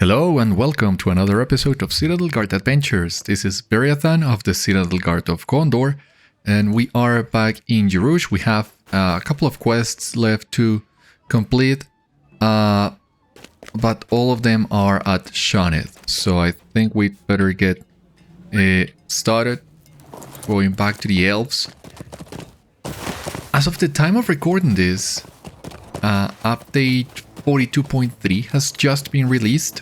Hello and welcome to another episode of Citadel Guard Adventures. This is Beriathan of the Citadel Guard of Gondor, and we are back in Jirush. We have a couple of quests left to complete, but all of them are at Shonith. So I think we'd better get started going back to the Elves. As of the time of recording this, update 42.3 has just been released.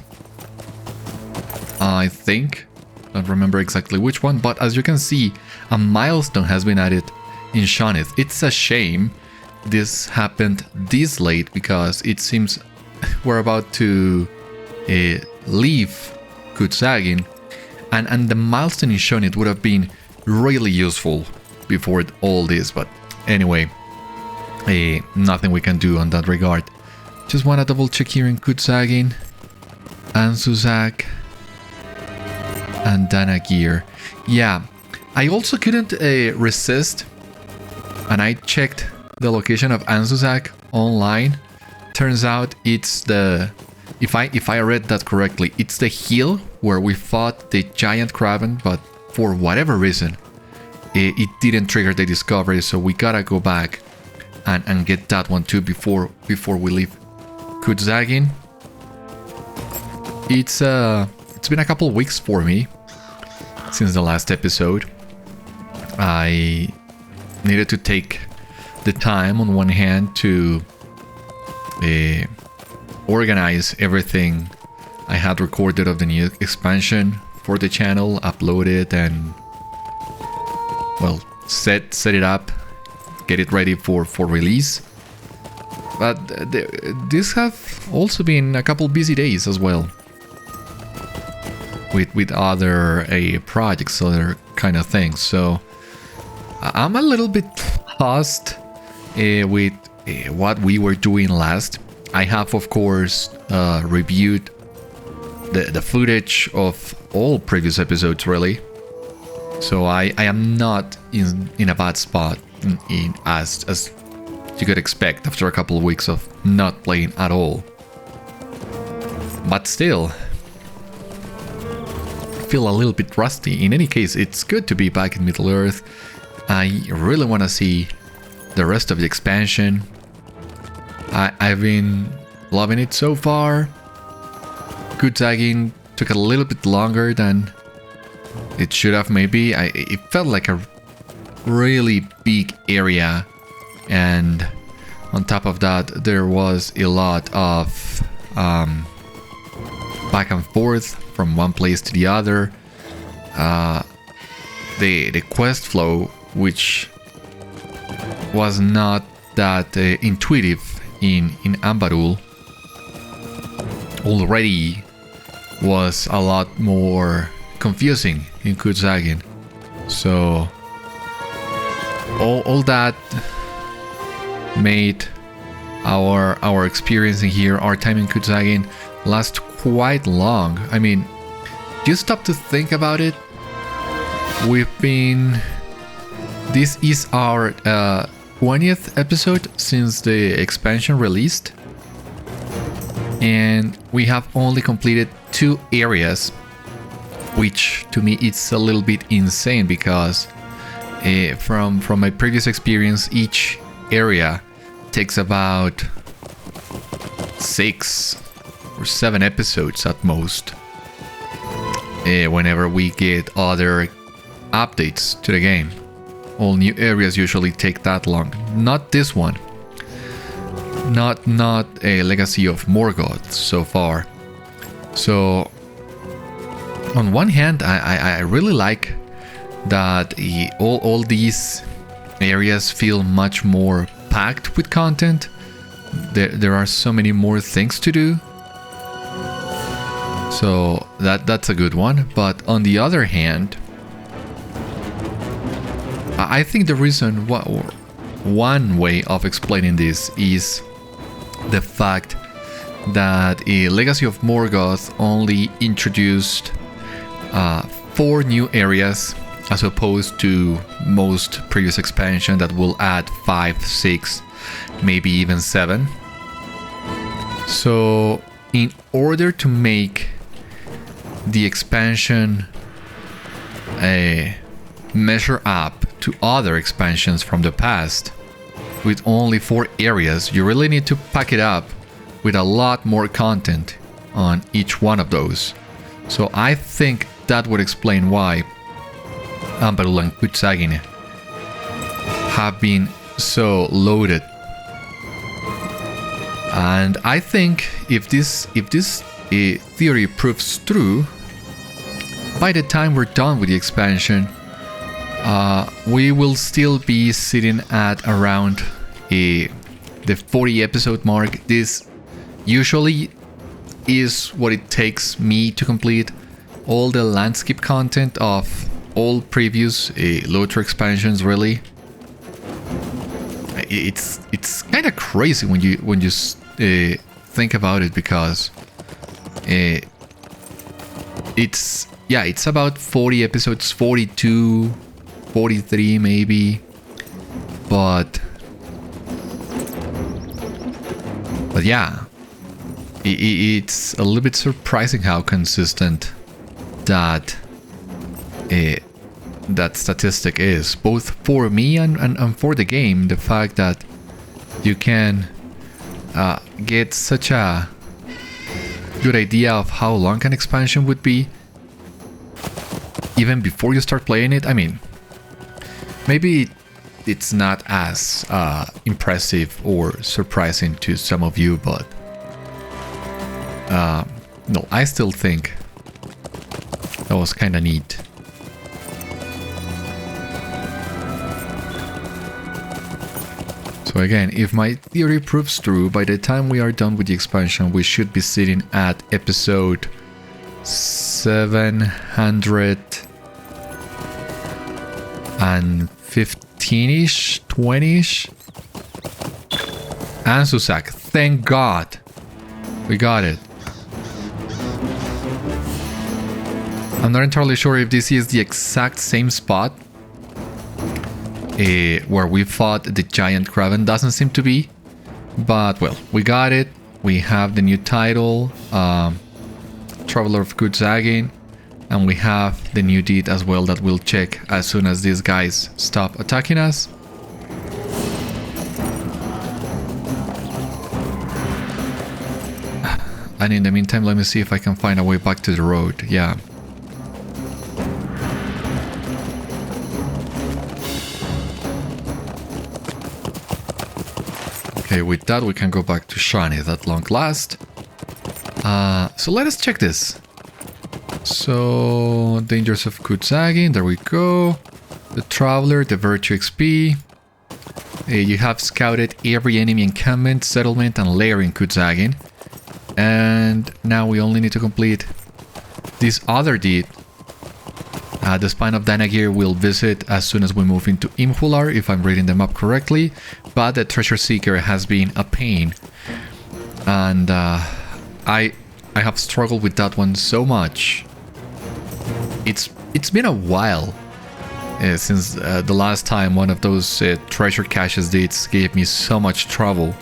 I think. Don't remember exactly which one, but as you can see, a milestone has been added in Shonith. It's a shame this happened this late because it seems we're about to leave Khûd Zagin, and the milestone in Shonith would have been really useful before all this, but anyway, nothing we can do on that regard. Just want to double check here in Khûd Zagin, Azagath and Nakási. Yeah, I also couldn't resist, and I checked the location of Azagath online. Turns out it's the, if I read that correctly, it's the hill where we fought the giant kraken, but for whatever reason, it didn't trigger the discovery, so we gotta go back and get that one too before we leave Khûd Zagin. It's been a couple of weeks for me since the last episode. I needed to take the time on one hand to organize everything I had recorded of the new expansion for the channel, upload it, and well, set it up, get it ready for release. But this have also been a couple busy days as well, with other projects, other kind of things. So I'm a little bit lost with what we were doing last. I have, of course, reviewed the footage of all previous episodes, really. So I am not in a bad spot as you could expect after a couple of weeks of not playing at all. But still, I feel a little bit rusty. In any case, it's good to be back in Middle Earth. I really want to see the rest of the expansion. I've been loving it so far. Khûd Zagin took a little bit longer than it should have, maybe. It felt like a really big area, and on top of that there was a lot of back and forth from one place to the other. The quest flow, which was not that intuitive in Ambarul, already was a lot more confusing in Khûd Zagin. So all that made our experience in here, our time in Khûd Zagin, last quite long. I mean, just stop to think about it. This is our 20th episode since the expansion released, and we have only completed 2 areas, which to me it's a little bit insane because from my previous experience, each area takes about 6 or 7 episodes at most, whenever we get other updates to the game. All new areas usually take that long. Not this one. Not a Legacy of Morgoth so far. So on one hand, I really like that all these areas feel much more packed with content. There are so many more things to do. So that's a good one. But on the other hand, I think the reason, one way of explaining this is the fact that a Legacy of Morgoth only introduced 4 new areas, as opposed to most previous expansion that will add 5, 6, maybe even 7. So in order to make the expansion measure up to other expansions from the past with only 4 areas, you really need to pack it up with a lot more content on each one of those. So I think that would explain why Amberul and Khûd Zagin have been so loaded. And I think if this theory proves true, by the time we're done with the expansion, we will still be sitting at around the 40 episode mark. This usually is what it takes me to complete all the landscape content of all previous LOTRO expansions. Really, it's kind of crazy when you think about it, because it's about 40 episodes, 42, 43 maybe, but yeah, it's a little bit surprising how consistent that that statistic is, both for me and for the game. The fact that you can get such a good idea of how long an expansion would be even before you start playing it. I mean, maybe it's not as impressive or surprising to some of you, but no, I still think that was kind of neat. So again, if my theory proves true, by the time we are done with the expansion, we should be sitting at episode 715-ish, 20-ish. And Susak, thank God, we got it. I'm not entirely sure if this is the exact same spot where we fought the giant Kraven. Doesn't seem to be, but well, we got it. We have the new title, Traveler of Khûd Zagin, and we have the new deed as well that we'll check as soon as these guys stop attacking us. And in the meantime, let me see if I can find a way back to the road. Yeah. Okay, with that we can go back to Shonith at long last. So let us check this. So, dangers of Khûd Zagin, there we go. The Traveler, the Virtue XP. You have scouted every enemy encampment, settlement and lair in Khûd Zagin. And now we only need to complete this other deed. The Spine of Danagir we'll visit as soon as we move into Imhular, if I'm reading them up correctly. But the Treasure Seeker has been a pain. And I have struggled with that one so much. It's been a while since the last time one of those treasure caches deeds gave me so much trouble.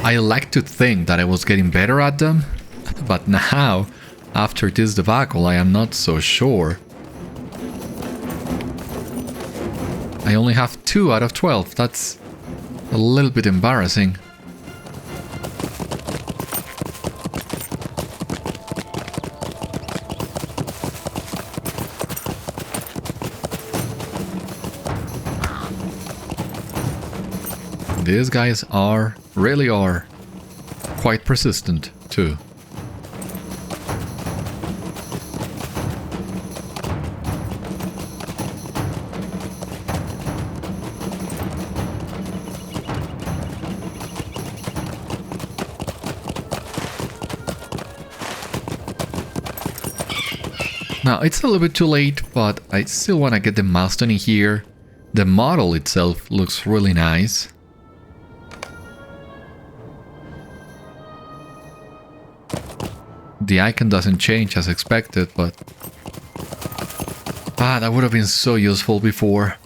I like to think that I was getting better at them, but now, after this debacle, I am not so sure. I only have 2 out of 12, that's a little bit embarrassing. These guys really are quite persistent too. Now, it's a little bit too late, but I still want to get the milestone in here. The model itself looks really nice. The icon doesn't change as expected, but that would have been so useful before.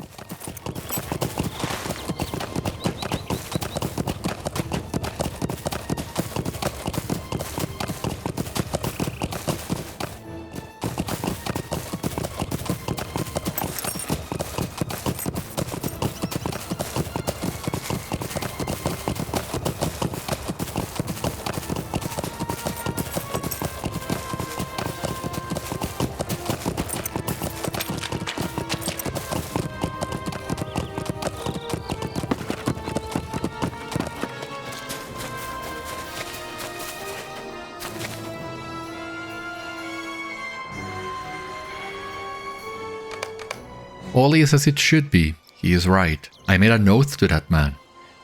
All is as it should be. He is right. I made an oath to that man.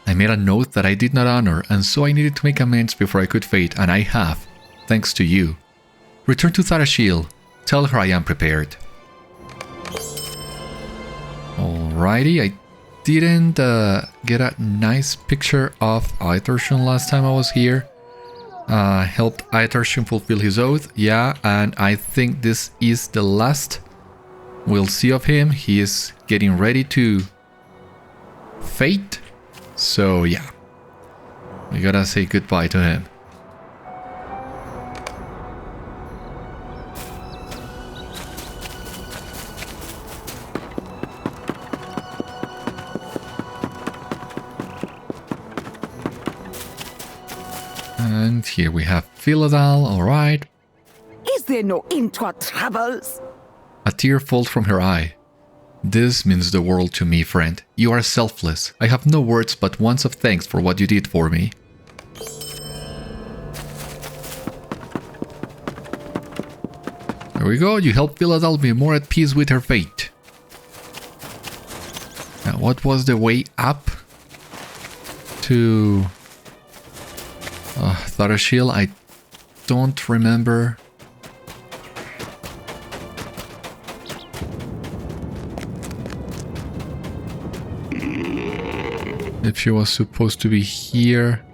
I made an oath that I did not honor, and so I needed to make amends before I could fade, and I have, thanks to you. Return to Tharashil. Tell her I am prepared. Alrighty, I didn't get a nice picture of Aitárshun last time I was here. Helped Aitárshun fulfill his oath, yeah, and I think this is the last we'll see of him. He is getting ready to fate, so yeah, we gotta say goodbye to him. And here we have Filadal, alright. Is there no end to our troubles? A tear falls from her eye. This means the world to me, friend. You are selfless. I have no words but ones of thanks for what you did for me. There we go, you helped Filadal be more at peace with her fate. Now, what was the way up to Tharashil? I don't remember. If she was supposed to be here.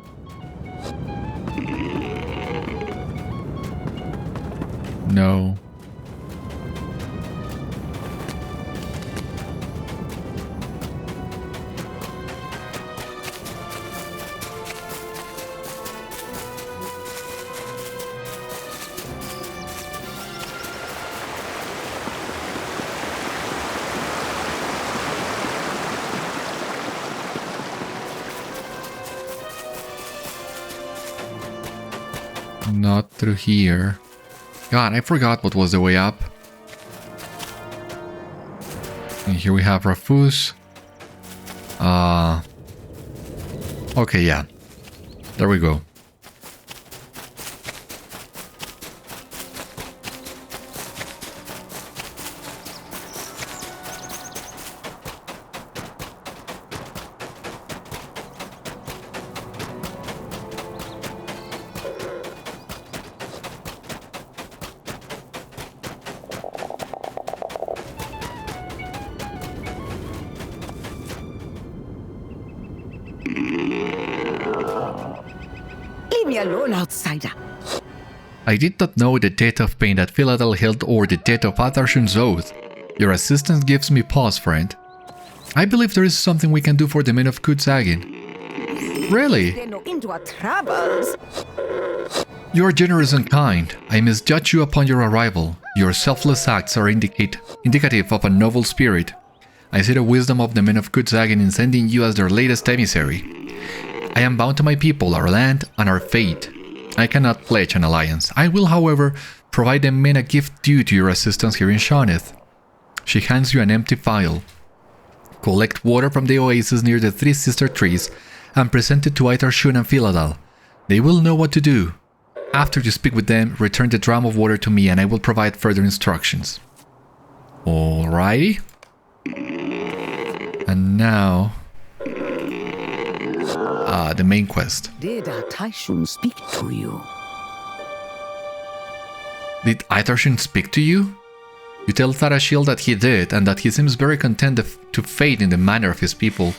No. Not through here. God, I forgot what was the way up. And here we have Rafus. Okay, yeah. There we go. Leave me alone, outsider. I did not know the depth of pain that Filadal held or the depth of Aitárshun's oath. Your assistance gives me pause, friend. I believe there is something we can do for the men of Khûd Zagin. Really? There no end to our troubles. You are generous and kind. I misjudged you upon your arrival. Your selfless acts are indicative of a noble spirit. I see the wisdom of the men of Khûd Zagin in sending you as their latest emissary. I am bound to my people, our land, and our fate. I cannot pledge an alliance. I will, however, provide the men a gift due to your assistance here in Shonith. She hands you an empty vial. Collect water from the oasis near the three sister trees and present it to Aitárshun and Filadal. They will know what to do. After you speak with them, return the drum of water to me and I will provide further instructions. Alrighty. And now... the main quest. Did Aitárshun speak to you? Did Aitárshun speak to you? You tell Tharashil that he did, and that he seems very content to fade in the manner of his people.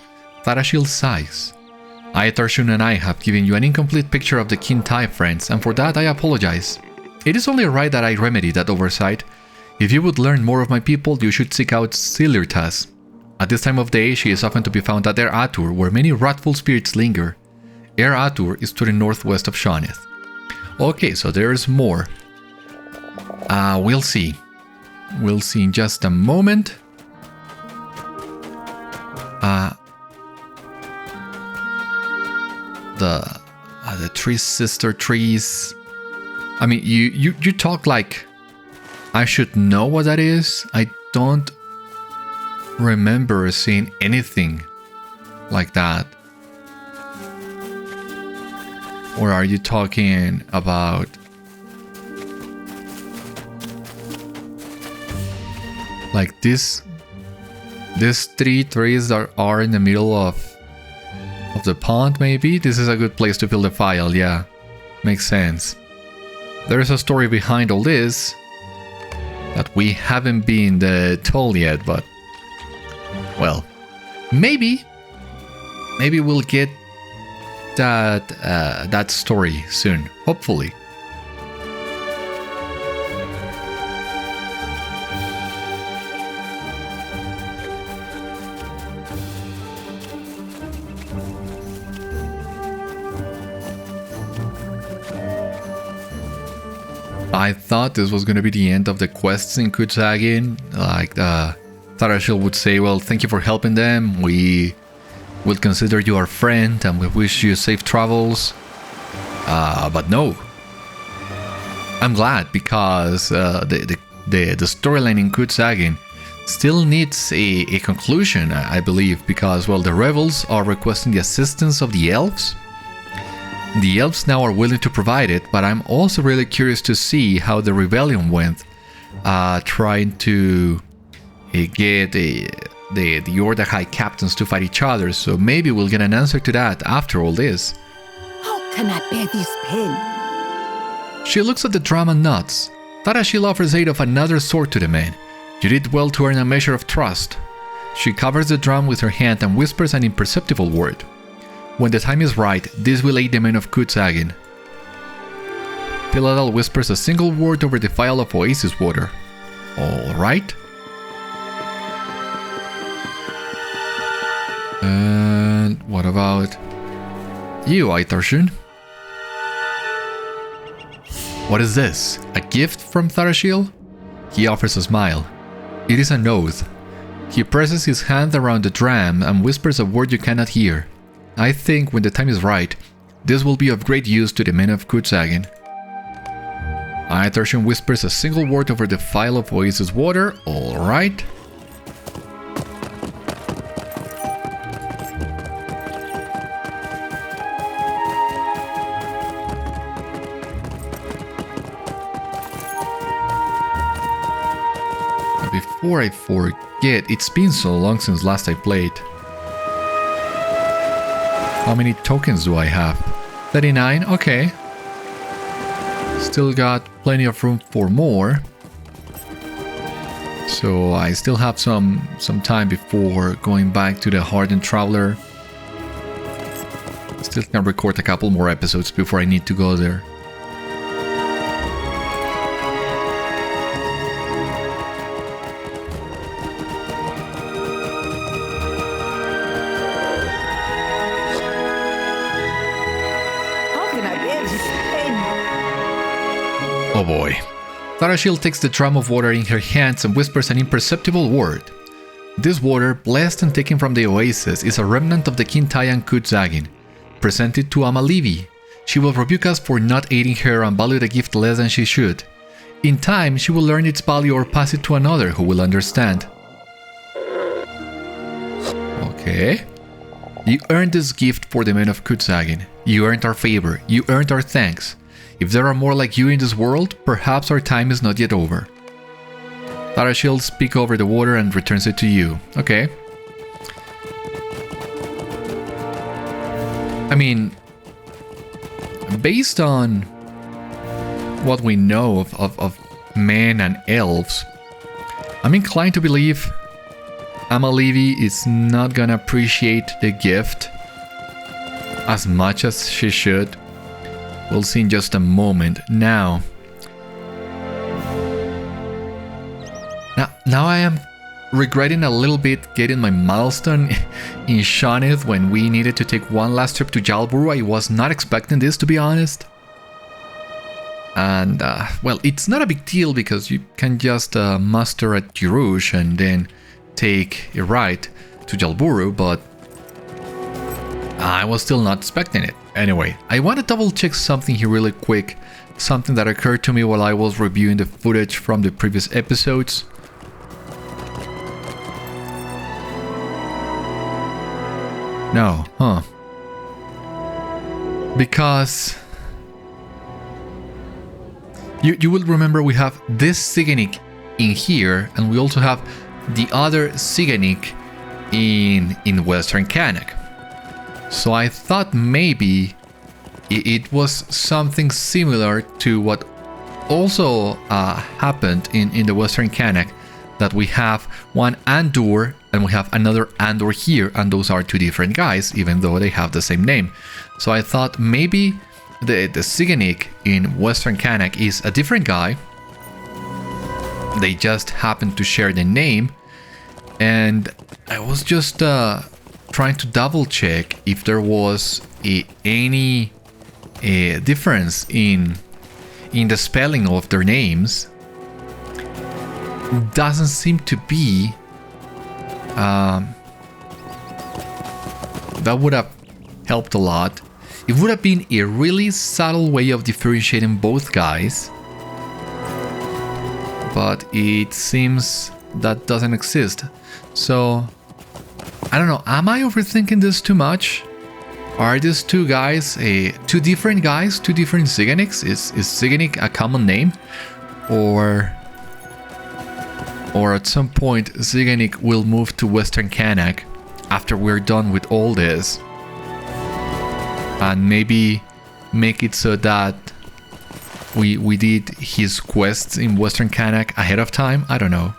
Tharashil sighs. Aitárshun and I have given you an incomplete picture of the Kintai friends, and for that I apologize. It is only right that I remedy that oversight. If you would learn more of my people, you should seek out Silirtas. At this time of day, she is often to be found at Er-atûr, where many wrathful spirits linger. Er-atûr is to the northwest of Shonith. Okay, so there's more. We'll see. We'll see in just a moment. The three sister trees. I mean, you talk like I should know what that is. I don't remember seeing anything like that. Or are you talking about like this These 3 trees that are in the middle of the pond, maybe? This is a good place to build a file, yeah. Makes sense. There's a story behind all this that we haven't been told yet, but... well, maybe we'll get that story soon, hopefully. I thought this was going to be the end of the quests in Khûd Zagin. Like, Tharashil would say, well, thank you for helping them. We will consider you our friend and we wish you safe travels. But no. I'm glad because the storyline in Khûd Zagin still needs a conclusion, I believe, because, well, the rebels are requesting the assistance of the elves. The elves now are willing to provide it, but I'm also really curious to see how the rebellion went, trying to get the Ordakai captains to fight each other, so maybe we'll get an answer to that after all this. How can I bear this pain? She looks at the drum and nods. Tharashil offers aid of another sword to the man. You did well to earn a measure of trust. She covers the drum with her hand and whispers an imperceptible word. When the time is right, this will aid the men of Khûd Zagin. Filadal whispers a single word over the vial of oasis water. Alright. And what about you, Aitárshun? What is this? A gift from Tharashil? He offers a smile. It is an oath. He presses his hand around the drum and whispers a word you cannot hear. I think when the time is right, this will be of great use to the men of Khûd Zagin. Aitárshun whispers a single word over the vial of oasis water. Alright. Before I forget, it's been so long since last I played. How many tokens do I have? 39, okay. Still got plenty of room for more. So I still have some time before going back to the Hardened Traveler. Still can record a couple more episodes before I need to go there. Oh boy. Tharashil takes the drum of water in her hands and whispers an imperceptible word. This water, blessed and taken from the oasis, is a remnant of the Kintai and Khûd Zagin, presented to Amalivi. She will rebuke us for not aiding her and value the gift less than she should. In time, she will learn its value or pass it to another who will understand. Okay. You earned this gift for the men of Khûd Zagin. You earned our favor. You earned our thanks. If there are more like you in this world, perhaps our time is not yet over. Tharashil speaks over the water and returns it to you. Okay. I mean, based on what we know of men and elves, I'm inclined to believe Amalivi is not gonna appreciate the gift as much as she should. We'll see in just a moment. Now I am regretting a little bit getting my milestone in Shonith when we needed to take one last trip to Jalburu. I was not expecting this, to be honest. And, well, it's not a big deal because you can just muster at Jirush and then take a ride to Jalburu, but I was still not expecting it. Anyway, I want to double check something here really quick. Something that occurred to me while I was reviewing the footage from the previous episodes. No, huh? Because you will remember we have this Siganik in here, and we also have the other Siganik in Western Cannock. So I thought maybe it was something similar to what also happened in the Western Cannock, that we have one Andor and we have another Andor here, and those are two different guys, even though they have the same name. So I thought maybe the Ziggunik in Western Cannock is a different guy. They just happen to share the name, and I was just trying to double check if there was any difference in the spelling of their names. Doesn't seem to be. That would have helped a lot. It would have been a really subtle way of differentiating both guys, but it seems that doesn't exist. So I don't know, am I overthinking this too much? Are these two guys two different guys, two different Zigguniks? Is Ziggunik a common name? Or at some point Ziggunik will move to Western Cannock after we're done with all this, and maybe make it so that we did his quests in Western Cannock ahead of time? I don't know.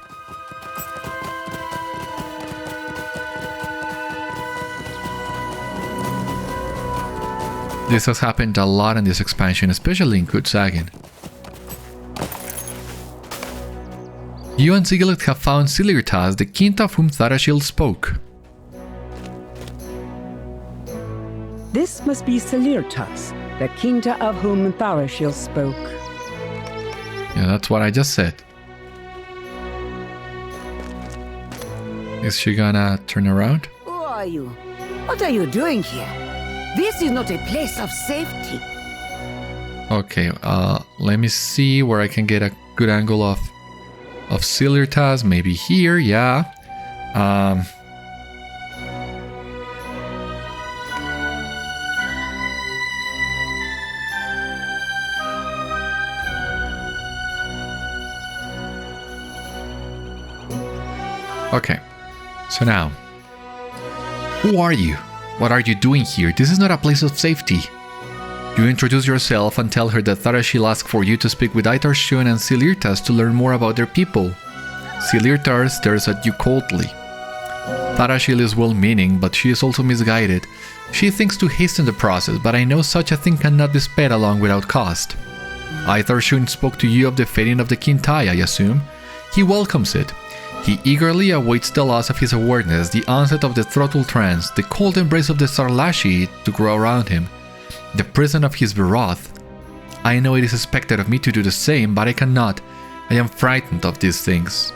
This has happened a lot in this expansion, especially in Khûd Zagin. You and Sigileth have found Silirtas, the Kintai of whom Tharashil spoke. This must be Silirtas, the Kintai of whom Tharashil spoke. Yeah, that's what I just said. Is she gonna turn around? Who are you? What are you doing here? This is not a place of safety. Okay, let me see where I can get a good angle of Silirtas. Maybe here, yeah. Okay, so now, who are you? What are you doing here? This is not a place of safety. You introduce yourself and tell her that Tharashil asked for you to speak with Aitárshun and Silirtas to learn more about their people. Silirtas stares at you coldly. Tharashil is well-meaning, but she is also misguided. She thinks to hasten the process, but I know such a thing cannot be sped along without cost. Aitárshun spoke to you of the fading of the Kintai, I assume. He welcomes it. He eagerly awaits the loss of his awareness, the onset of the throttle trance, the cold embrace of the Sarlashi to grow around him, the prison of his wrath. I know it is expected of me to do the same, but I cannot. I am frightened of these things.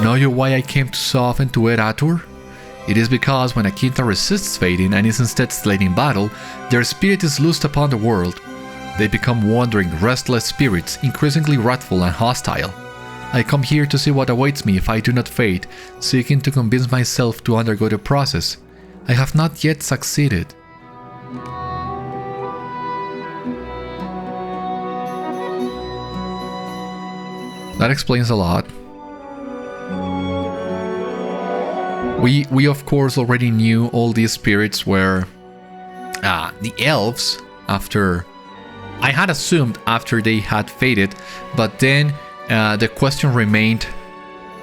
Know you why I came so often to Er-atûr? It is because when a Kintai resists fading and is instead slain in battle, their spirit is loosed upon the world. They become wandering, restless spirits, increasingly wrathful and hostile. I come here to see what awaits me if I do not fade, seeking to convince myself to undergo the process. I have not yet succeeded. That explains a lot. We of course already knew all these spirits were the elves after... I had assumed after they had faded, but then the question remained.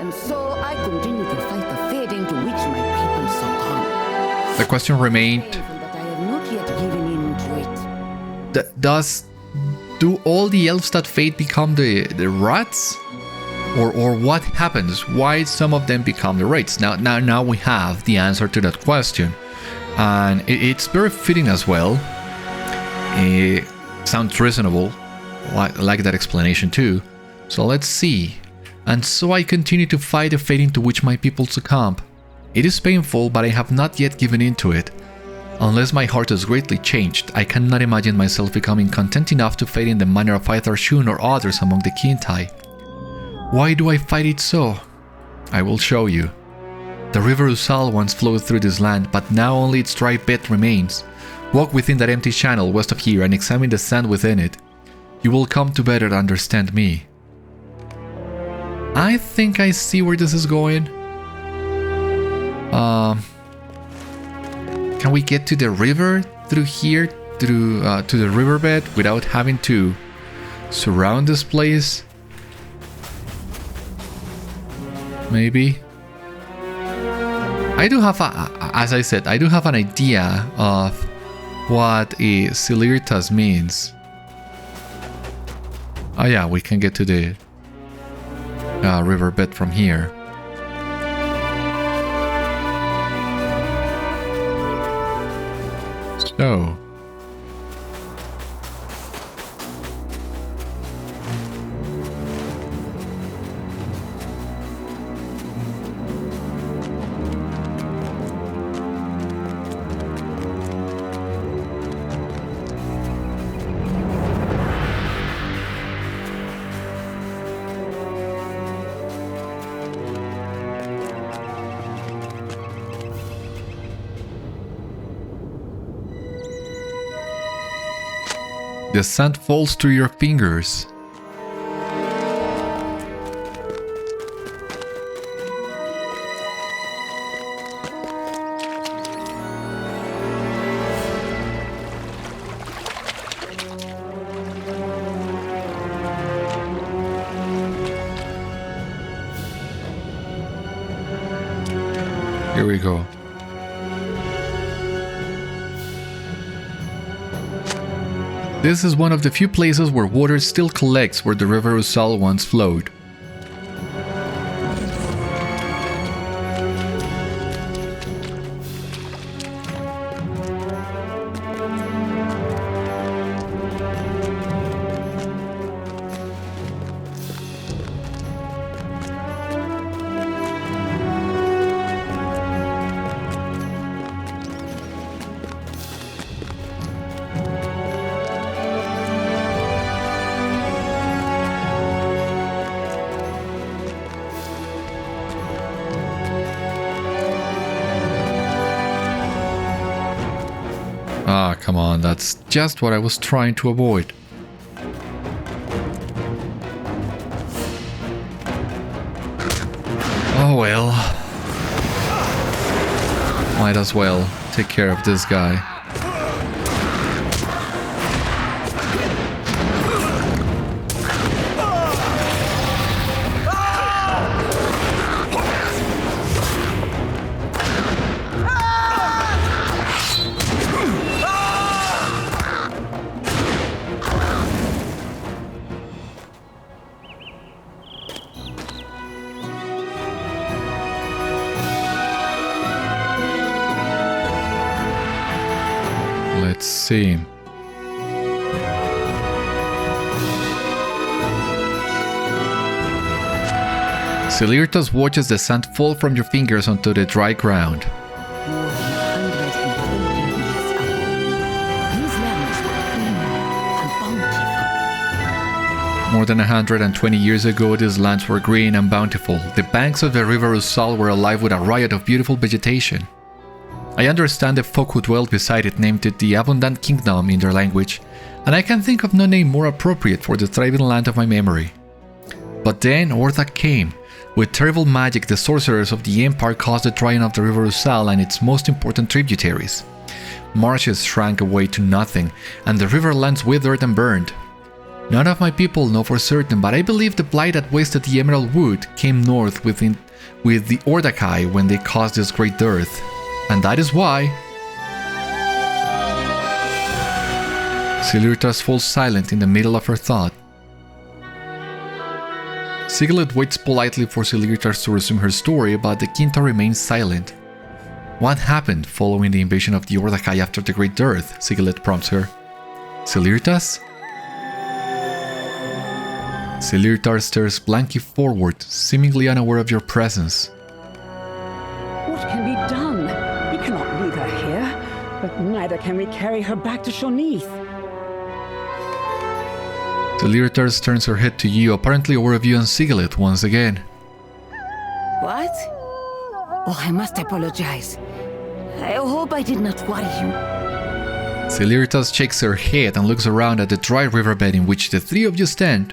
And so I continue to fight the fading to which my people succumb. The question remained. But I have not yet given in to it. Do all the elves that fade become the rats? Or what happens? Why some of them become the wraiths? Now we have the answer to that question, and it's very fitting as well. It sounds reasonable, like that explanation too. So let's see. And so I continue to fight the fading to which my people succumb. It is painful, but I have not yet given in to it. Unless my heart is greatly changed, I cannot imagine myself becoming content enough to fade in the manner of Aitárshun or others among the Kintai. Why do I fight it so? I will show you. The river Usal once flowed through this land, but now only its dry bed remains. Walk within that empty channel west of here and examine the sand within it. You will come to better understand me. I think I see where this is going. Can we get to the river through here, through to the riverbed without having to surround this place? Maybe. I do have, as I said, I do have an idea of what a Silirtas means. Oh yeah, we can get to the riverbed from here. So... the sand falls through your fingers. Here we go. This is one of the few places where water still collects where the river Usal once flowed. Ah, come on, that's just what I was trying to avoid. Oh well. Might as well take care of this guy. Let's see. Silirtas watches the sand fall from your fingers onto the dry ground. More than 120 years ago, these lands were green and bountiful. The banks of the river Usal were alive with a riot of beautiful vegetation. I understand the folk who dwelt beside it named it the Abundant Kingdom in their language, and I can think of no name more appropriate for the thriving land of my memory. But then Ordak came. With terrible magic, the sorcerers of the Empire caused the drying of the river Usal and its most important tributaries. Marshes shrank away to nothing, and the riverlands withered and burned. None of my people know for certain, but I believe the blight that wasted the Emerald Wood came north with the Ordakai when they caused this great dearth. And that is why... Silirtas falls silent in the middle of her thought. Sigileth waits politely for Silirtas to resume her story, but the Kintai remains silent. What happened following the invasion of the Ordakai after the Great Dearth? Sigileth prompts her. Silirtas? Silirtas stares blankly forward, seemingly unaware of your presence. What can be done? We cannot leave her here, but neither can we carry her back to Shonith. Silirtas turns her head to you, apparently aware of you and Sigileth once again. What? Oh, I must apologize. I hope I did not worry you. Silirtas shakes her head and looks around at the dry riverbed in which the three of you stand.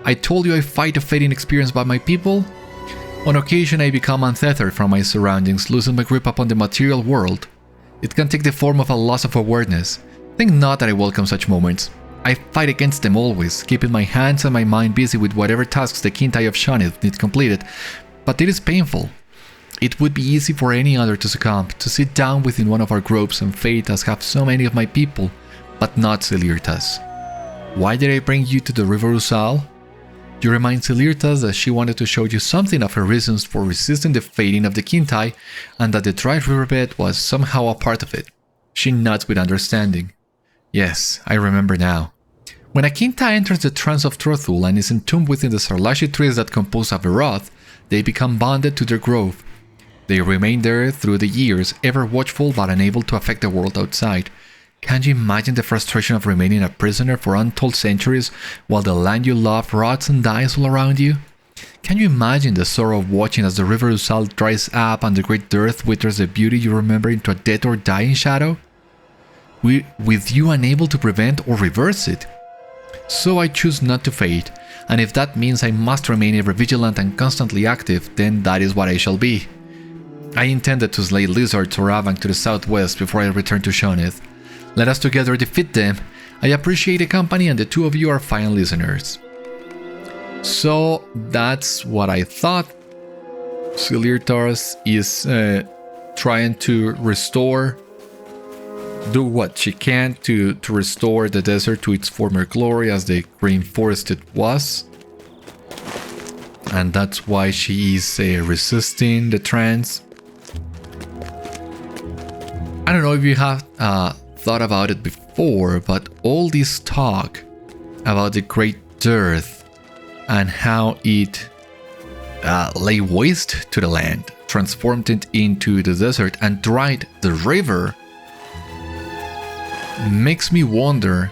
I told you I fight a fading experience by my people. On occasion I become untethered from my surroundings, losing my grip upon the material world. It can take the form of a loss of awareness. Think not that I welcome such moments. I fight against them always, keeping my hands and my mind busy with whatever tasks the Kintai of Shonith need completed, but it is painful. It would be easy for any other to succumb, to sit down within one of our groups and fate as have so many of my people, but not Silirtas. Why did I bring you to the River Usal? You remind Silirtas that she wanted to show you something of her reasons for resisting the fading of the Kintai, and that the dry riverbed was somehow a part of it. She nods with understanding. Yes, I remember now. When a Kintai enters the trance of Trothul and is entombed within the Sarlashi trees that compose Averoth, they become bonded to their grove. They remain there through the years, ever watchful but unable to affect the world outside. Can you imagine the frustration of remaining a prisoner for untold centuries while the land you love rots and dies all around you? Can you imagine the sorrow of watching as the river Usal dries up and the great dearth withers the beauty you remember into a dead or dying shadow? With you unable to prevent or reverse it? So I choose not to fade, and if that means I must remain ever vigilant and constantly active, then that is what I shall be. I intended to slay lizards or Avang to the southwest before I return to Shonith. Let us together defeat them. I appreciate the company and the two of you are fine listeners. So that's what I thought. Silirtas is trying to do what she can to restore the desert to its former glory as the green forest it was. And that's why she is resisting the trance. I don't know if you have thought about it before, but all this talk about the great dearth and how it lay waste to the land, transformed it into the desert and dried the river, makes me wonder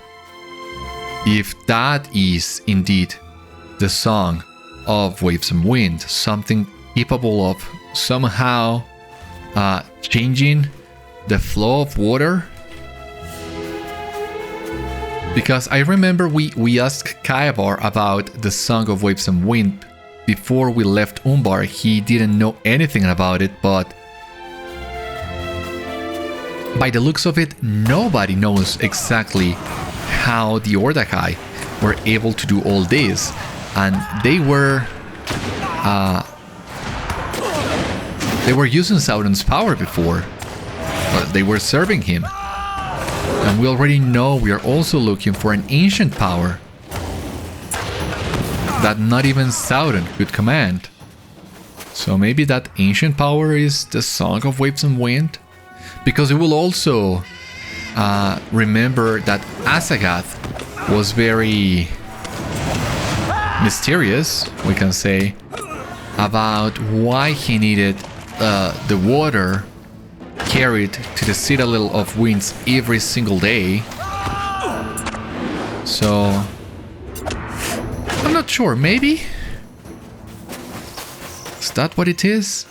if that is indeed the song of waves and wind, something capable of somehow changing the flow of water. Because I remember we asked Kaivar about the Song of Waves and Wind before we left Umbar. He didn't know anything about it, but by the looks of it, nobody knows exactly how the Ordakai were able to do all this. And they were using Sauron's power before, but they were serving him. And we already know we are also looking for an ancient power that not even Sauron could command. So maybe that ancient power is the Song of Waves and Wind? Because we will also remember that Azagath was very mysterious, we can say, about why he needed the water carried to the Citadel of Winds every single day. So I'm not sure, maybe? Is that what it is?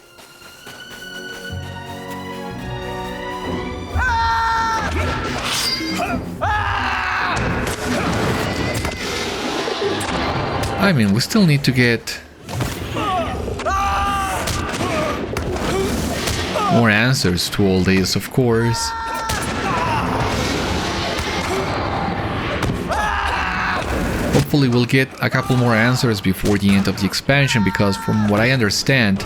I mean, we still need to get more answers to all this, of course. Hopefully we'll get a couple more answers before the end of the expansion, because from what I understand,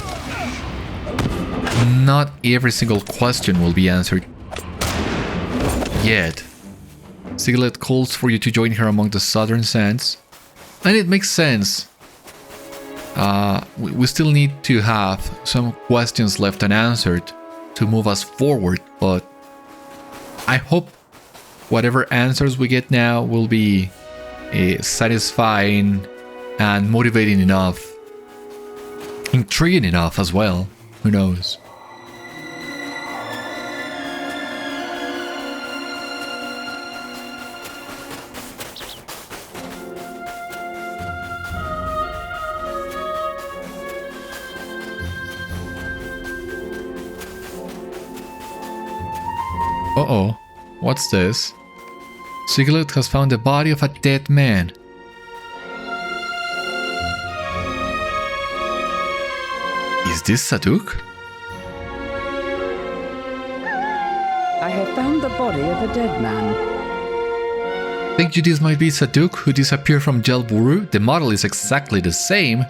not every single question will be answered yet. Sigileth calls for you to join her among the southern sands. And it makes sense. We still need to have some questions left unanswered to move us forward, but I hope whatever answers we get now will be satisfying and motivating enough, intriguing enough as well. Who knows? Uh-oh, what's this? Sigileth has found the body of a dead man. Is this Sadûkh? I have found the body of a dead man. Think you this might be Sadûkh who disappeared from Jel Buru? The model is exactly the same.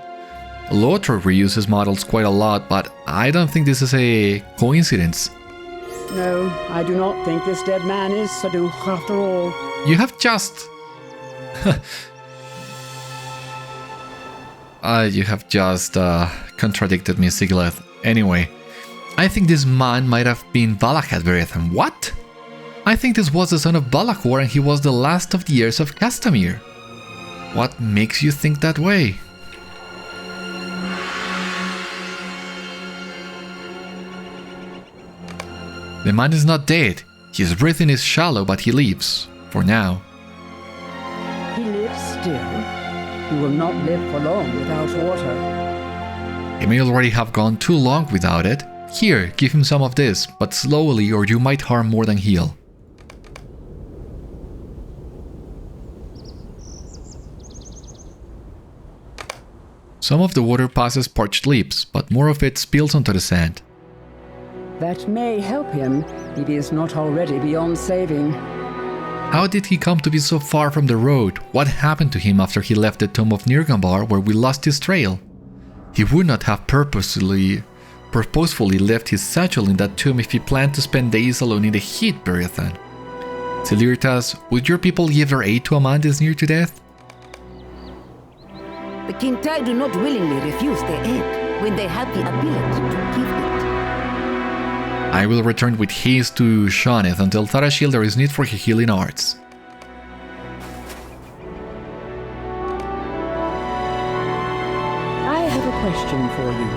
LOTRO reuses models quite a lot, but I don't think this is a coincidence. No, I do not think this dead man is Sadûkh after all. You have just... contradicted me, Sigileth. Anyway, I think this man might have been Balakhâd Beriathan. What? I think this was the son of Balakhâd and he was the last of the heirs of Castamir. What makes you think that way? The man is not dead. His breathing is shallow, but he lives. For now. He lives still. He will not live for long without water. He may already have gone too long without it. Here, give him some of this, but slowly or you might harm more than heal. Some of the water passes parched lips, but more of it spills onto the sand. That may help him if he is not already beyond saving. How did he come to be so far from the road? What happened to him after he left the tomb of Nirgambar where we lost his trail? He would not have purposefully left his satchel in that tomb if he planned to spend days alone in the heat, Beriathan. Silirtas, would your people give their aid to a man this near to death? The Kintai do not willingly refuse their aid when they have the ability to give it. I will return with haste to Shonith until Tharashil there is need for healing arts. I have a question for you.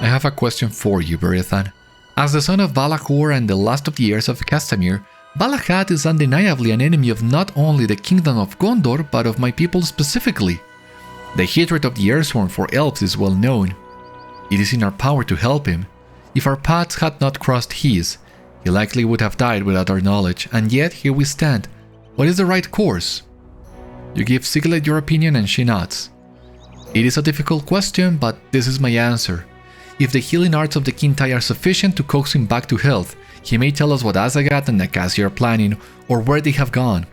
I have a question for you, Beriathan. As the son of Balakhâd and the last of the heirs of Castamir, Balakhâd is undeniably an enemy of not only the kingdom of Gondor, but of my people specifically. The hatred of the Er-atûr for Elves is well known. It is in our power to help him. If our paths had not crossed his, he likely would have died without our knowledge, and yet here we stand. What is the right course? You give Sigileth your opinion and she nods. It is a difficult question, but this is my answer. If the healing arts of the Kintai are sufficient to coax him back to health, he may tell us what Azagath and Nakási are planning or where they have gone.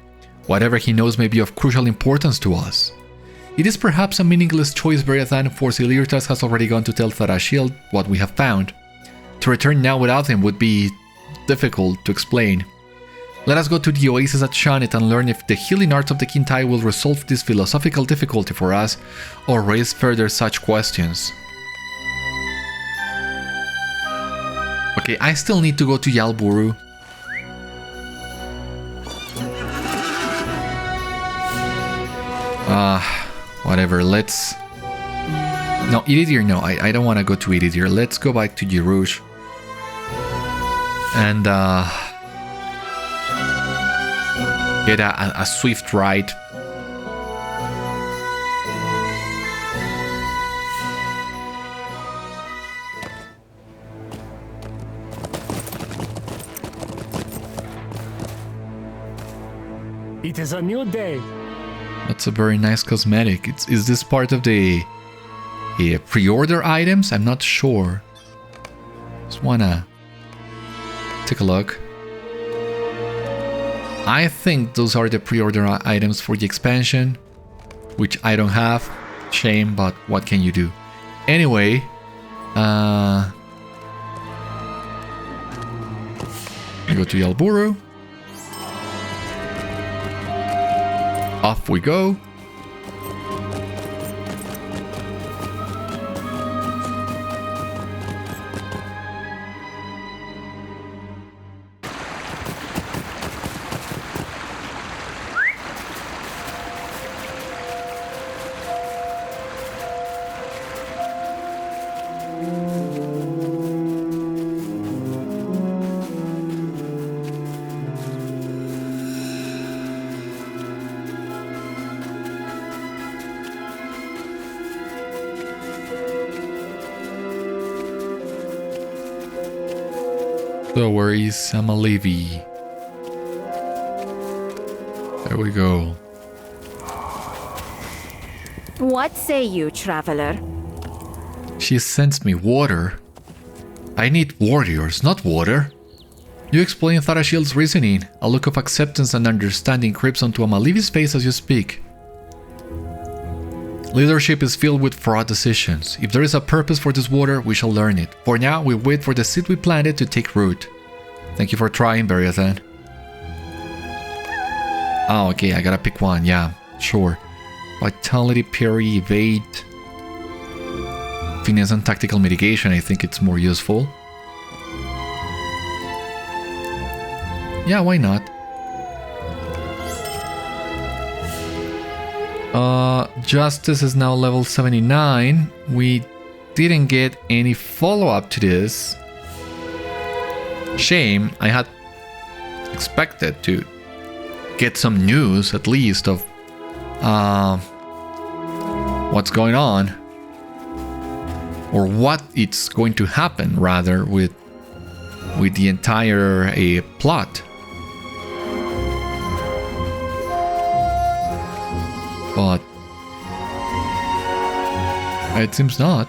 Whatever he knows may be of crucial importance to us. It is perhaps a meaningless choice, Beriathan, for Silirtas has already gone to tell Tharashil what we have found. To return now without him would be difficult to explain. Let us go to the oasis at Shonith and learn if the healing arts of the Kintai will resolve this philosophical difficulty for us or raise further such questions. Okay, I still need to go to Jel Buru. Whatever, let's... No, Ididir, no, I don't want to go to Ididir. Let's go back to Jirush. And, get a swift ride. It is a new day. That's a very nice cosmetic. Is this part of the pre-order items? I'm not sure. Just wanna take a look. I think those are the pre-order items for the expansion, which I don't have. Shame, but what can you do? Anyway, go to Jel Buru. Off we go. No worries, I'm a Levi. There we go. What say you, traveler? She sends me water. I need warriors, not water. You explain Tharashil's reasoning. A look of acceptance and understanding creeps onto Amalivi's face as you speak. Leadership is filled with fraught decisions. If there is a purpose for this water, we shall learn it. For now, we wait for the seed we planted to take root. Thank you for trying, Beriathan. Oh, okay, I gotta pick one, yeah, sure. Vitality, parry, evade. Finesse and tactical mitigation, I think it's more useful. Yeah, why not? Justice is now level 79. We didn't get any follow-up to this. Shame. I had expected to get some news, at least, of what's going on. Or what it's going to happen, rather, with the entire plot. But it seems not.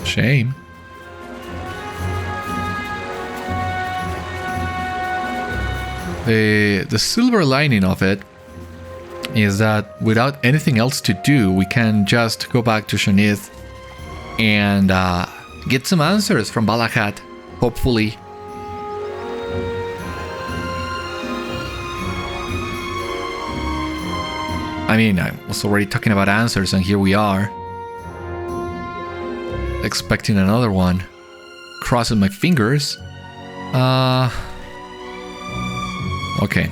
Shame. The silver lining of it is that without anything else to do, we can just go back to Shonith and get some answers from Balakhâd, hopefully. I mean, I was already talking about answers, and here we are. Expecting another one. Crossing my fingers. Okay.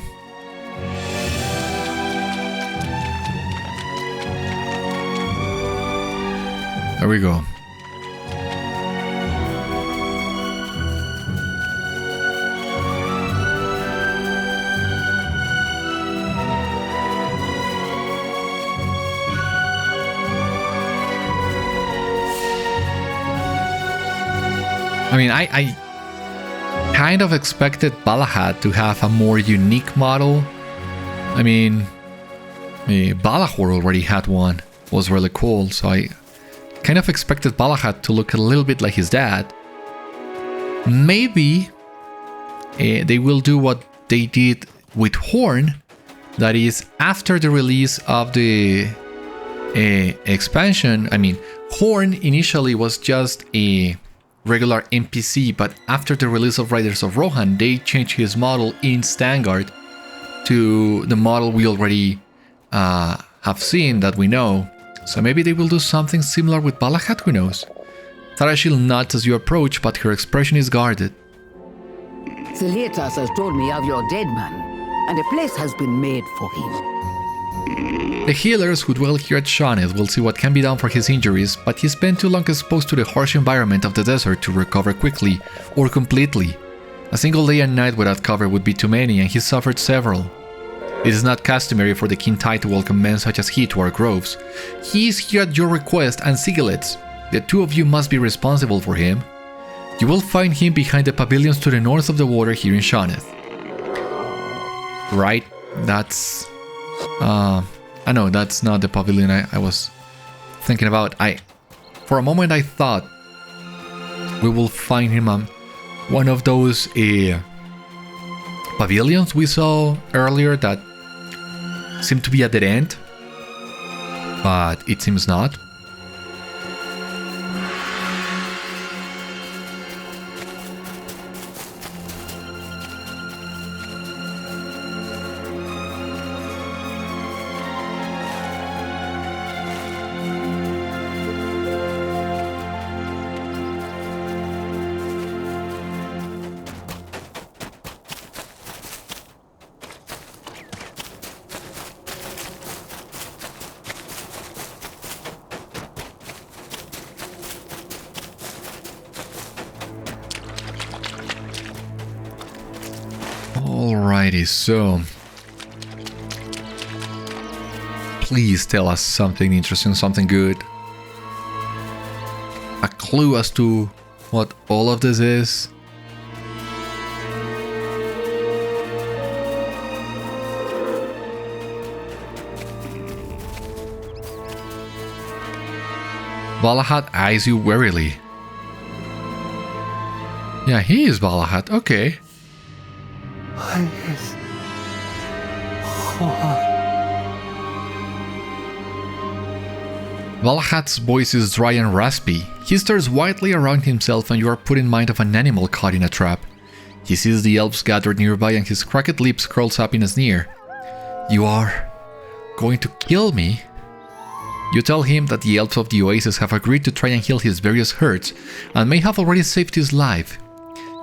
There we go. I mean, I kind of expected Balakhâd to have a more unique model. I mean, Balakhâd already had one. It was really cool, so I kind of expected Balakhâd to look a little bit like his dad. Maybe they will do what they did with Horn. That is, after the release of the expansion, I mean, Horn initially was just a regular NPC, but after the release of Riders of Rohan, they changed his model in Stangard to the model we already have seen, that we know. So maybe they will do something similar with Balakhâd, who knows? Tharashil nods as you approach, but her expression is guarded. Silirtas has told me of your dead man, and a place has been made for him. The healers who dwell here at Shonith will see what can be done for his injuries, but he's been too long exposed to the harsh environment of the desert to recover quickly or completely. A single day and night without cover would be too many, and he suffered several. It is not customary for the Kintai to welcome men such as he to our groves. He is here at your request and Sigileth's. The two of you must be responsible for him. You will find him behind the pavilions to the north of the water here in Shonith. Right, that's... I know that's not the pavilion I was thinking about. For a moment I thought we will find him on one of those pavilions we saw earlier that seemed to be at dead end, but it seems not. Alrighty, so please tell us something interesting, something good. A clue as to what all of this is. Balakhâd eyes you warily. Yeah, he is Balakhâd, okay. Balakhâd's voice is dry and raspy. He stares widely around himself and you are put in mind of an animal caught in a trap. He sees the elves gathered nearby and his cracked lips curls up in a sneer. You are going to kill me? You tell him that the elves of the oasis have agreed to try and heal his various hurts and may have already saved his life.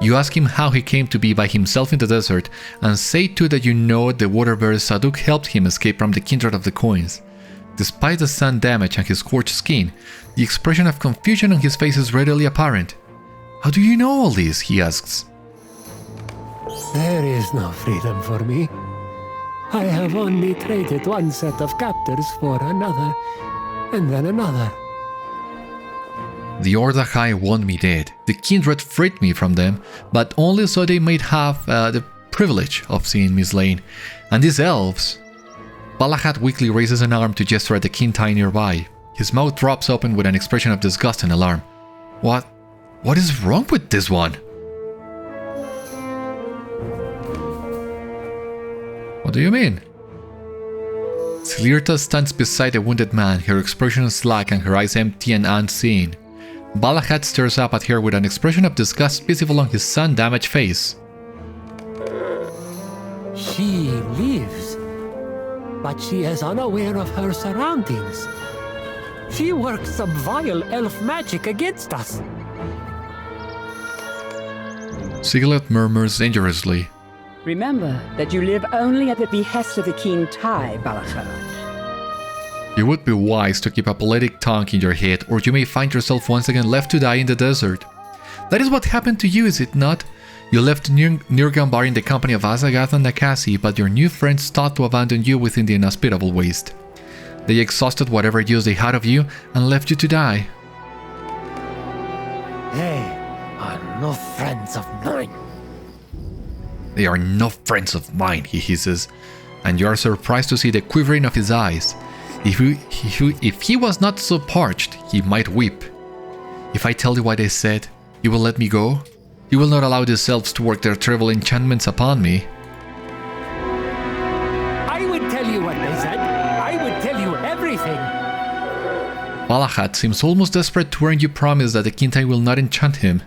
You ask him how he came to be by himself in the desert and say too that you know the water bear Sadûkh helped him escape from the Kindred of the coins. Despite the sun damage and his scorched skin, the expression of confusion on his face is readily apparent. How do you know all this? He asks. There is no freedom for me. I have only traded one set of captors for another, and then another. The Ordachai want me dead. The Kindred freed me from them, but only so they might have the privilege of seeing me slain. And these elves... Balakhâd weakly raises an arm to gesture at the Kintai nearby. His mouth drops open with an expression of disgust and alarm. What is wrong with this one? What do you mean? Silirtas stands beside the wounded man, her expression slack and her eyes empty and unseeing. Balakhâd stares up at her with an expression of disgust visible on his sun-damaged face. She lives, but she is unaware of her surroundings. She works some vile elf magic against us. Sigileth murmurs dangerously. Remember that you live only at the behest of the Kintai, Balakhâd. It would be wise to keep a poetic tongue in your head, or you may find yourself once again left to die in the desert. That is what happened to you, is it not? You left Narghâk in the company of Azagath and Nakási, but your new friends thought to abandon you within the inhospitable waste. They exhausted whatever use they had of you and left you to die. They are no friends of mine. They are no friends of mine, he hisses, and you are surprised to see the quivering of his eyes. If he was not so parched, he might weep. If I tell you what they said, you will let me go? You will not allow these elves to work their terrible enchantments upon me? I would tell you what they said. I would tell you everything. Balakhâd seems almost desperate to earn your promise that the Kintai will not enchant him.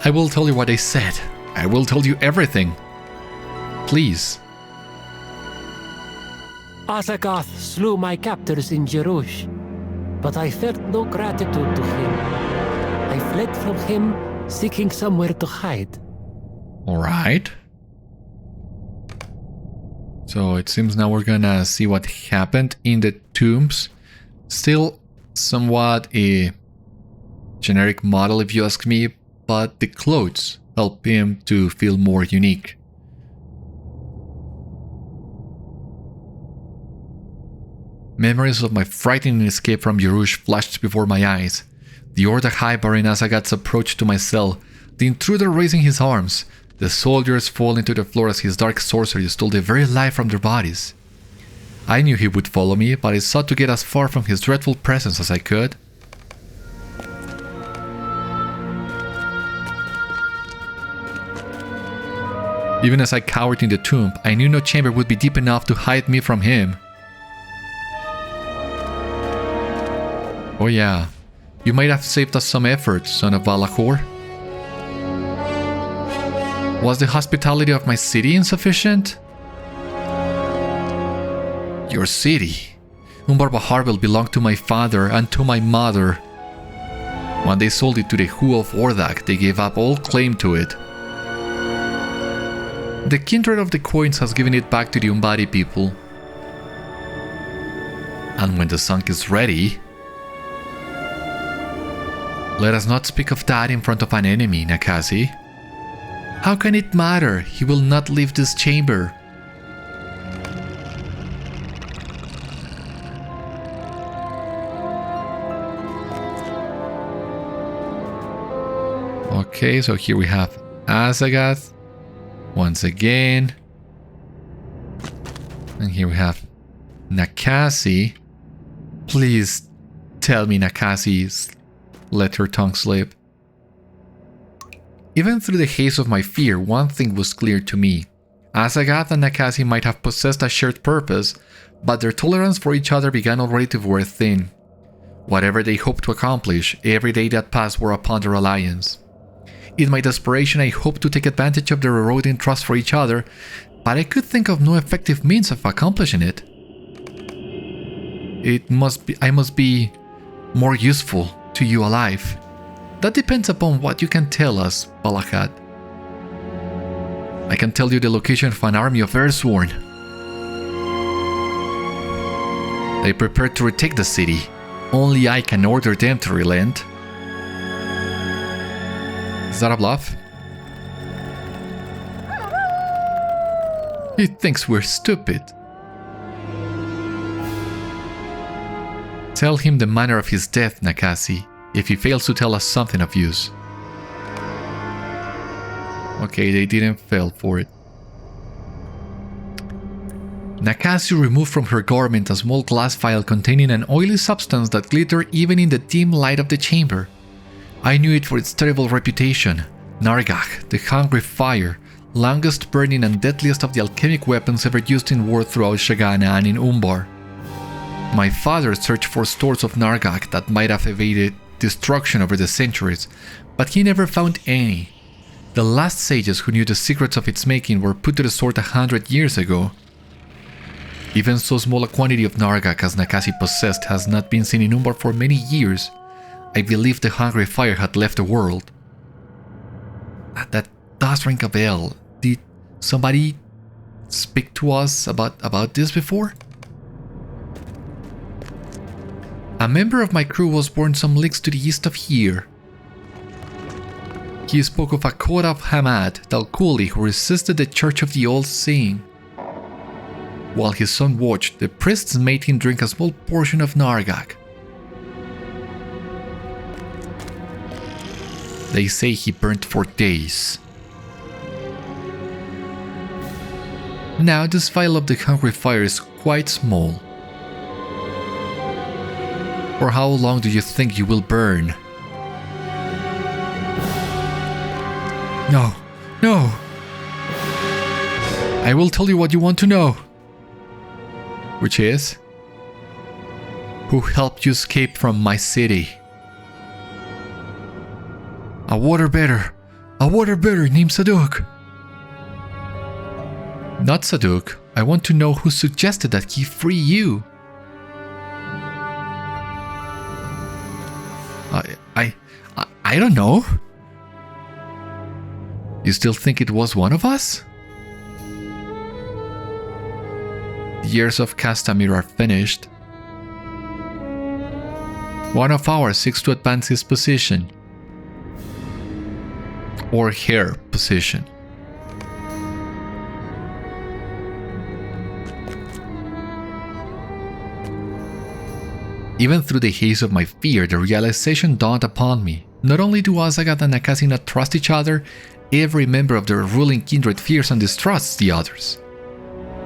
I will tell you what they said. I will tell you everything. Please. Azagath slew my captors in Jirush, but I felt no gratitude to him. I fled from him, seeking somewhere to hide. Alright. So it seems now we're gonna see what happened in the tombs. Still somewhat a generic model if you ask me, but the clothes help him to feel more unique. Memories of my frightening escape from Jirush flashed before my eyes. The Ordachai bearing Azagath's approach to my cell, the intruder raising his arms, the soldiers falling to the floor as his dark sorcery stole the very life from their bodies. I knew he would follow me, but I sought to get as far from his dreadful presence as I could. Even as I cowered in the tomb, I knew no chamber would be deep enough to hide me from him. Oh yeah, you might have saved us some effort, son of Balakhâd. Was the hospitality of my city insufficient? Your city? Umbarbaharvel belonged to my father and to my mother. When they sold it to the Khûd of Ordach, they gave up all claim to it. The Kindred of the Coins has given it back to the Umbari people. And when the sunk is ready... Let us not speak of that in front of an enemy, Nakási. How can it matter? He will not leave this chamber. Okay, so here we have Azagath once again. And here we have Nakási. Please Tell me, Nakási, let her tongue slip. Even through the haze of my fear, one thing was clear to me. Azagath and Nakási might have possessed a shared purpose, but their tolerance for each other began already to wear thin. Whatever they hoped to accomplish, every day that passed wore upon their alliance. In my desperation, I hoped to take advantage of their eroding trust for each other, but I could think of no effective means of accomplishing it. I must be more useful to you alive. That depends upon what you can tell us, Balakhâd. I can tell you the location of an army of Earthsworn. They prepared to retake the city. Only I can order them to relent. Is that a bluff? He thinks we're stupid. Tell him the manner of his death, Nakási, if he fails to tell us something of use. Okay, they didn't fail for it. Nakási removed from her garment a small glass vial containing an oily substance that glittered even in the dim light of the chamber. I knew it for its terrible reputation. Narghâk, the hungry fire, longest burning and deadliest of the alchemic weapons ever used in war throughout Shagana and in Umbar. My father searched for stores of Narghâk that might have evaded destruction over the centuries, but he never found any. The last sages who knew the secrets of its making were put to the sword 100 years ago. Even so small a quantity of Narghâk as Nakási possessed has not been seen in Umbar for many years. I believe the hungry fire had left the world. That does ring a bell. Did somebody speak to us about this before? A member of my crew was born some leagues to the east of here. He spoke of a Khôd of Hamad, Dalkuli, who resisted the Church of the Old Seeing. While his son watched, the priests made him drink a small portion of Narghâk. They say he burnt for days. Now this vial of the hungry fire is quite small. For how long do you think you will burn? No, no! I will tell you what you want to know. Which is? Who helped you escape from my city? A waterbedder named Sadûkh. Not Sadûkh. I want to know who suggested that he free you. I don't know. You still think it was one of us? The years of Castamir are finished. One of ours seeks to advance his position. Or her position. Even through the haze of my fear, the realization dawned upon me. Not only do Azagath and Nakási not trust each other, every member of their ruling kindred fears and distrusts the others.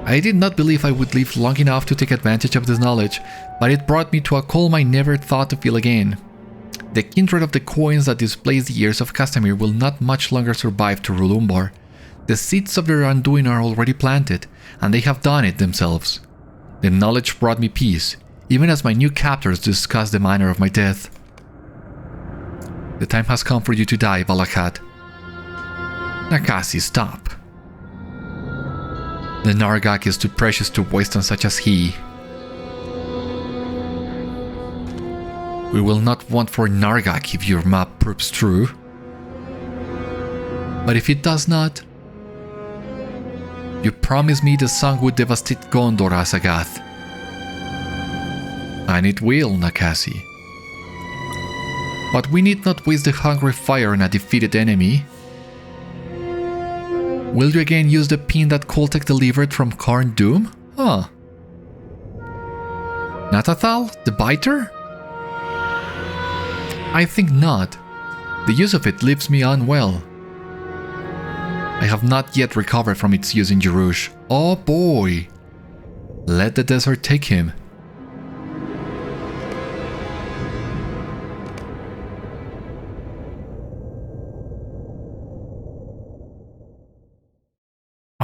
I did not believe I would live long enough to take advantage of this knowledge, but it brought me to a calm I never thought to feel again. The kindred of the coins that displace the years of Castamir will not much longer survive to rule Umbar. The seeds of their undoing are already planted, and they have done it themselves. The knowledge brought me peace, even as my new captors discussed the manner of my death. The time has come for you to die, Balakhâd. Nakási, stop. The Narghâk is too precious to waste on such as he. We will not want for Narghâk if your map proves true. But if it does not, you promised me the sun would devastate Gondor, Azagath. And it will, Nakási. But we need not waste the hungry fire on a defeated enemy. Will you again use the pin that Khôltek delivered from Carn Dûm? Huh. Natathal the Biter? I think not. The use of it leaves me unwell. I have not yet recovered from its use in Jirush. Oh boy! Let the desert take him.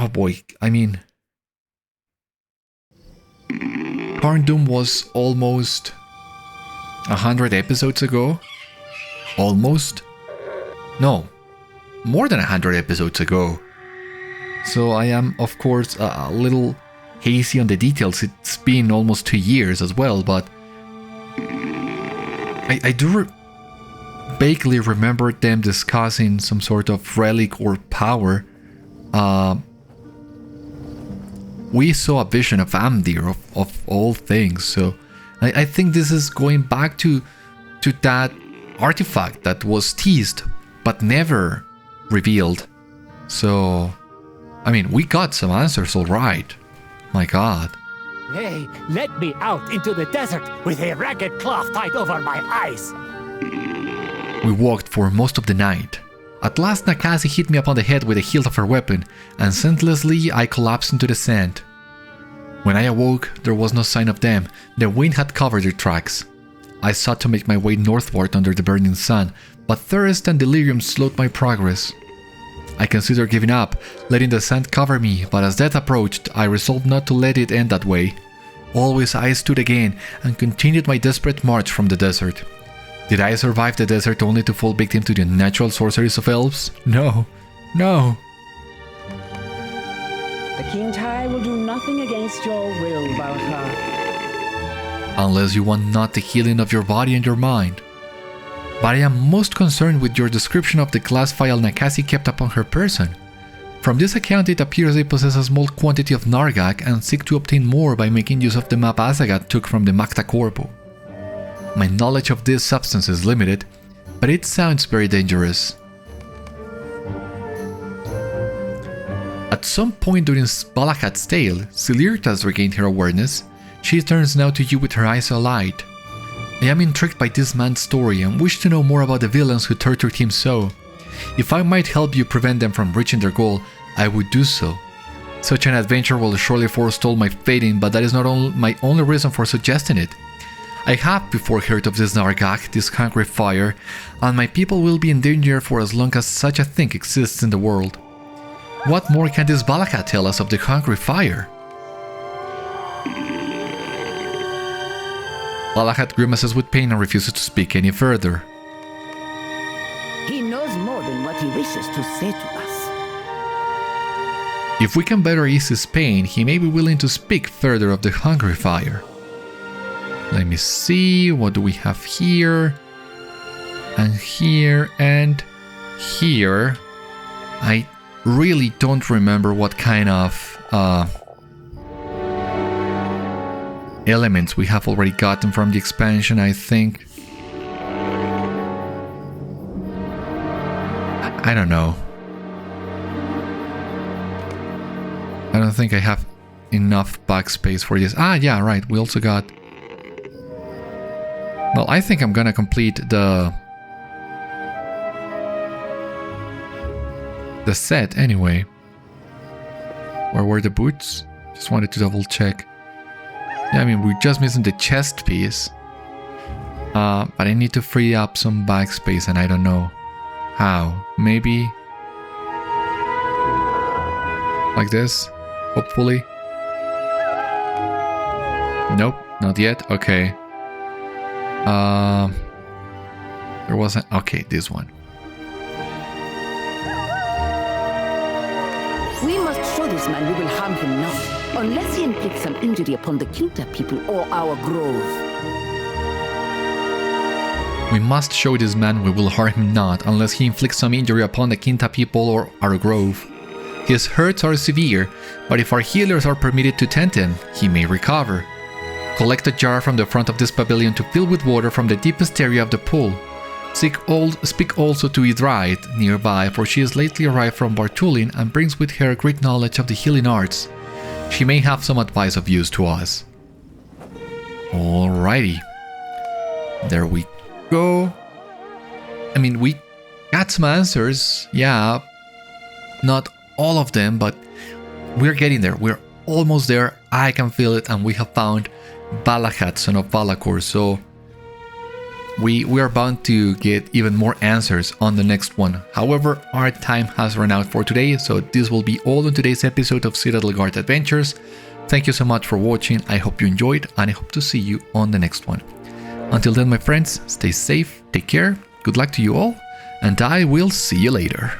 Oh boy, I mean... Carn Dûm was almost 100 episodes ago. Almost? No, more than 100 episodes ago. So I am, of course, a little hazy on the details. It's been almost 2 years as well, but I do vaguely remember them discussing some sort of relic or power. We saw a vision of Amdir, of all things, so I think this is going back to that artifact that was teased but never revealed. So, I mean, we got some answers, all right. My god. They let me out into the desert with a ragged cloth tied over my eyes. We walked for most of the night. At last Nakási hit me upon the head with the hilt of her weapon, and senselessly I collapsed into the sand. When I awoke, there was no sign of them. The wind had covered their tracks. I sought to make my way northward under the burning sun, but thirst and delirium slowed my progress. I considered giving up, letting the sand cover me, but as death approached, I resolved not to let it end that way. Always I stood again and continued my desperate march from the desert. Did I survive the desert only to fall victim to the unnatural sorceries of elves? No. No. The Kintai will do nothing against your will, Balakhâd. Unless you want not the healing of your body and your mind. But I am most concerned with your description of the glass vial Nakási kept upon her person. From this account it appears they possess a small quantity of Narghâk and seek to obtain more by making use of the map Azagath took from the Mâkhda Khorbo. My knowledge of this substance is limited, but it sounds very dangerous. At some point during Balakhâd's tale, Silirtas regained her awareness. She turns now to you with her eyes alight. I am intrigued by this man's story and wish to know more about the villains who tortured him so. If I might help you prevent them from reaching their goal, I would do so. Such an adventure will surely forestall my fading, but that is not my only reason for suggesting it. I have before heard of this Narghâk, this hungry fire, and my people will be in danger for as long as such a thing exists in the world. What more can this Balakhâd tell us of the hungry fire? Balakhâd grimaces with pain and refuses to speak any further. He knows more than what he wishes to say to us. If we can better ease his pain, he may be willing to speak further of the hungry fire. Let me see, what do we have here? And here and here. I really don't remember what kind of elements we have already gotten from the expansion, I think. I don't know. I don't think I have enough backspace for this. Ah, yeah, right. We also got... Well, I think I'm gonna complete the set anyway. Where were the boots? Just wanted to double check. Yeah, I mean, we're just missing the chest piece. But I need to free up some backspace and I don't know how. Maybe like this, hopefully. Nope, not yet. Okay. There wasn't. Okay, this one. We must show this man we will harm him not, unless he inflicts some injury upon the Kintai people or our grove. We must show this man we will harm him not, unless he inflicts some injury upon the Kintai people or our grove. His hurts are severe, but if our healers are permitted to tend him, he may recover. Collect a jar from the front of this pavilion to fill with water from the deepest area of the pool. Speak also to Idrite nearby, for she is lately arrived from Bartulin and brings with her great knowledge of the healing arts. She may have some advice of use to us. Alrighty. There we go. I mean, we got some answers. Yeah. Not all of them, but we're getting there. We're almost there. I can feel it, and we have found Balakhâd, son of Balakhâd. So we are bound to get even more answers on the next one. However, our time has run out for today, so this will be all in today's episode of Citadel Guard Adventures. Thank you so much for watching. I hope you enjoyed, and I hope to see you on the next one. Until then, my friends, stay safe, take care, good luck to you all, and I will see you later.